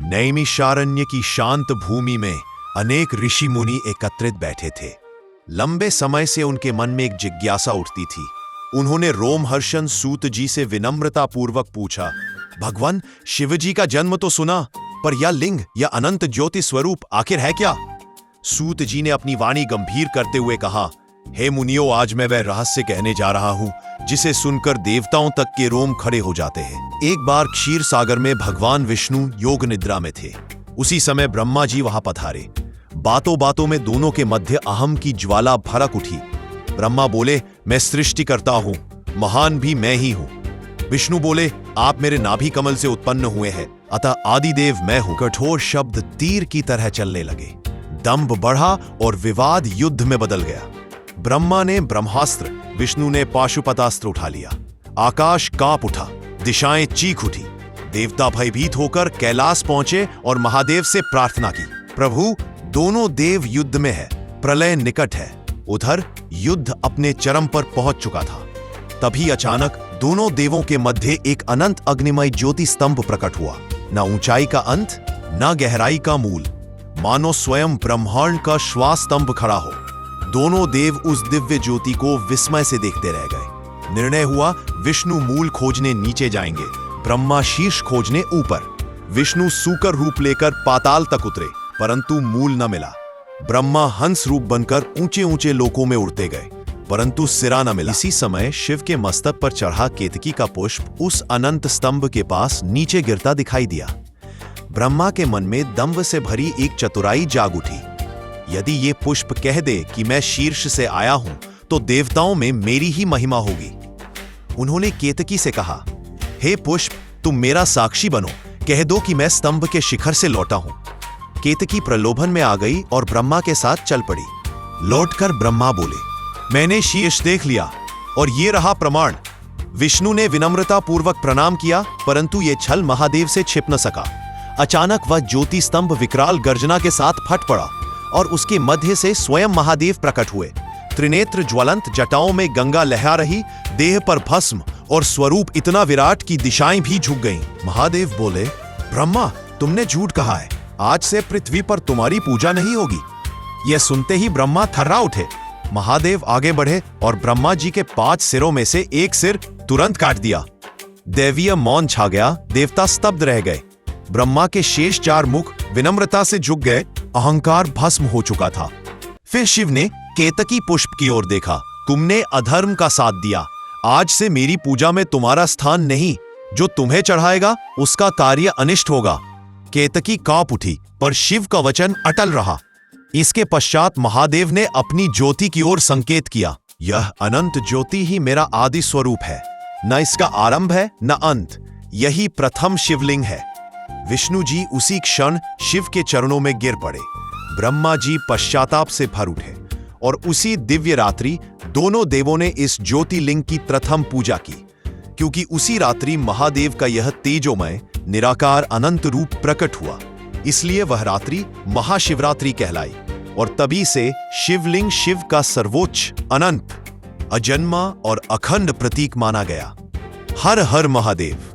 नैमिषारण्य की शांत भूमि में अनेक ऋषि मुनि एकत्रित बैठे थे। लंबे समय से उनके मन में एक जिज्ञासा उठती थी। उन्होंने रोमहर्षण सूत जी से विनम्रतापूर्वक पूछा, भगवान शिवजी का जन्म तो सुना, पर यह लिंग या अनंत ज्योति स्वरूप आखिर है क्या? सूत जी ने अपनी वाणी गंभीर करते हुए कहा, हे मुनियों, आज मैं वह रहस्य कहने जा रहा हूं जिसे सुनकर देवताओं तक के रोम खड़े हो जाते हैं। एक बार क्षीर सागर में भगवान विष्णु योग निद्रा में थे। उसी समय ब्रह्मा जी वहां पधारे। बातों बातों में दोनों के मध्य अहम की ज्वाला भड़क उठी। ब्रह्मा बोले, मैं सृष्टि करता हूं, महान भी मैं ही हूं। विष्णु बोले, आप मेरे नाभि कमल से उत्पन्न हुए हैं, अतः आदिदेव मैं हूं। कठोर शब्द तीर की तरह चलने लगे। दंभ बढ़ा और विवाद युद्ध में बदल गया। ब्रह्मा ने ब्रह्मास्त्र, विष्णु ने पाशुपतास्त्र उठा लिया। आकाश कांप उठा, दिशाएं चीख उठी। देवता भयभीत होकर कैलाश पहुंचे और महादेव से प्रार्थना की, प्रभु दोनों देव युद्ध में है, प्रलय निकट है। उधर युद्ध अपने चरम पर पहुंच चुका था। तभी अचानक दोनों देवों के मध्य एक अनंत अग्निमय ज्योति स्तंभ प्रकट हुआ। न ऊंचाई का अंत, न गहराई का मूल, मानो स्वयं ब्रह्मांड का श्वास स्तंभ खड़ा हो। दोनों देव उस दिव्य ज्योति को विस्मय से देखते रह गए। निर्णय हुआ, विष्णु मूल खोजने नीचे जाएंगे, ब्रह्मा शीर्ष खोजने ऊपर। विष्णु सूकर रूप लेकर पाताल तक उतरे, परंतु मूल न मिला। ब्रह्मा हंस रूप बनकर ऊंचे ऊंचे लोकों में उड़ते गए, परंतु सिरा न मिला। इसी समय शिव के मस्तक पर चढ़ा केतकी का पुष्प उस अनंत स्तंभ के पास नीचे गिरता दिखाई दिया। ब्रह्मा के मन में दंभ से भरी एक चतुराई जाग उठी। यदि ये पुष्प कह दे कि मैं शीर्ष से आया हूं, तो देवताओं में मेरी ही महिमा होगी। उन्होंने केतकी से कहा, हे पुष्प, तुम मेरा साक्षी बनो, कह दो कि मैं स्तंभ के शिखर से लौटा हूं। केतकी प्रलोभन में आ गई और ब्रह्मा के साथ चल पड़ी। लौटकर ब्रह्मा बोले, मैंने शीर्ष देख लिया और ये रहा प्रमाण। विष्णु ने विनम्रता पूर्वक प्रणाम किया, परंतु यह छल महादेव से छिप न सका। अचानक वह ज्योति स्तंभ विकराल गर्जना के साथ फट पड़ा और उसके मध्य से स्वयं महादेव प्रकट हुए। त्रिनेत्र ज्वलंत जटाओं में गंगा लहरा रही, देह पर भस्म और स्वरूप इतना विराट कि दिशाएं भी झुक गईं। महादेव बोले, ब्रह्मा, तुमने झूठ कहा है, आज से पृथ्वी पर तुम्हारी पूजा नहीं होगी। यह सुनते ही ब्रह्मा थर्रा उठे। महादेव आगे बढ़े और ब्रह्मा जी के 5 सिरों में से एक सिर तुरंत काट दिया। दैवीय मौन छा गया, देवता स्तब्ध रह गए। ब्रह्मा के शेष 4 मुख विनम्रता से झुक गए, अहंकार भस्म हो चुका था। फिर शिव ने केतकी पुष्प की ओर देखा, तुमने अधर्म का साथ दिया, आज से मेरी पूजा में तुम्हारा स्थान नहीं, जो तुम्हें चढ़ाएगा उसका कार्य अनिष्ट होगा। केतकी कांप उठी, पर शिव का वचन अटल रहा। इसके पश्चात महादेव ने अपनी ज्योति की ओर संकेत किया, यह अनंत ज्योति ही मेरा आदि स्वरूप है, न इसका आरंभ है न अंत, यही प्रथम शिवलिंग है। विष्णु जी उसी क्षण शिव के चरणों में गिर पड़े। ब्रह्मा जी पश्चाताप से भर उठे और उसी दिव्य रात्रि दोनों देवों ने इस ज्योतिलिंग की प्रथम पूजा की, क्योंकि उसी रात्रि महादेव का यह तेजोमय निराकार अनंत रूप प्रकट हुआ। इसलिए वह रात्रि महाशिवरात्रि कहलाई और तभी से शिवलिंग शिव का सर्वोच्च, अनंत, अजन्मा और अखंड प्रतीक माना गया। हर हर महादेव।